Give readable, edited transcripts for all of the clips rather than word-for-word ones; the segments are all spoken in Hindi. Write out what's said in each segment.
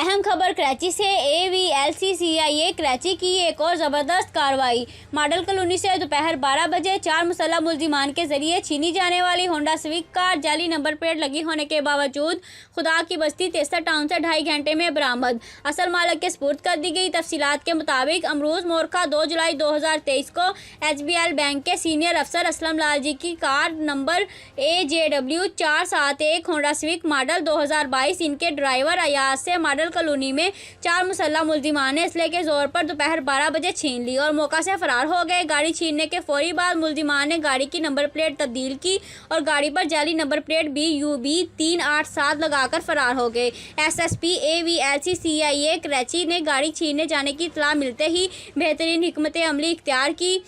अहम खबर कराची से। AVLCCIA कराची की एक और ज़बरदस्त कार्रवाई। मॉडल कॉलोनी से दोपहर 12 बजे 4 मुसल्लह मुल्जिमान के जरिए छीनी जाने वाली होंडा सिविक कार जाली नंबर प्लेट लगी होने के बावजूद खुदा की बस्ती तेस्ता टाउन से 2.5 घंटे में बरामद, असल मालिक के सुपुर्द कर दी गई। तफसीलात के मुताबिक अमरूज मोरखा 2 जुलाई 2023 को HBL बैंक के सीनियर अफसर असलम लाल जी की car number AJW 471 Honda civic model 2022 इनके ड्राइवर अयाज से मॉडल कॉलोनी में 4 मुसल्लह मुल्जिमान ने इसलिए के जोर पर दोपहर 12 बजे छीन ली और मौका से फरार हो गए। गाड़ी छीनने के फौरी बाद मुल्जिमान ने गाड़ी की नंबर प्लेट तब्दील की और गाड़ी पर जाली नंबर प्लेट BUB 387 लगाकर फरार हो गए। SSP AVLCCIA कराची ने गाड़ी छीनने जाने की इत्तला मिलते ही बेहतरीन हिकमत अमली इख्तियार की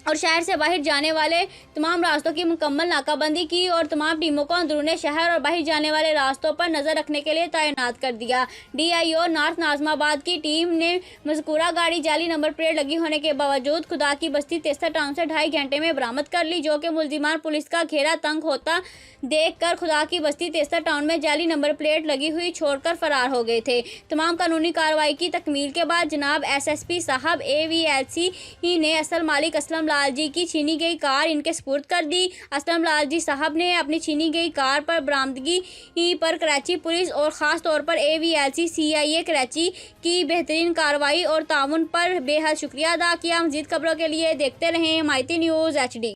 और शहर से बाहर जाने वाले तमाम रास्तों की मुकम्मल नाकाबंदी की और तमाम टीमों को अंदरूनी शहर और बाहर जाने वाले रास्तों पर नज़र रखने के लिए तैनात कर दिया। DIO नॉर्थ नाज़माबाद की टीम ने मज़कूरा गाड़ी जाली नंबर प्लेट लगी होने के बावजूद खुदा की बस्ती तेस्ता टाउन से 2.5 घंटे में बरामद कर ली, जो कि मुल्जिमान पुलिस का घेरा तंग होता देखकर खुदा की बस्ती तेस्ता टाउन में जाली नंबर प्लेट लगी हुई छोड़कर फरार हो गए थे। तमाम कानूनी कार्रवाई की तकमील के बाद जनाब SSP साहब AVLC ने असल मालिक असलम लाल जी की छीनी गई कार इनके सुपुर्द कर दी। असलम लाल जी साहब ने अपनी छीनी गई कार पर बरामदगी पर कराची पुलिस और ख़ास तौर पर AVLCCIA कराची की बेहतरीन कार्रवाई और ताउन पर बेहद शुक्रिया अदा किया। मज़ीद खबरों के लिए देखते रहें हिमायती न्यूज़ HD।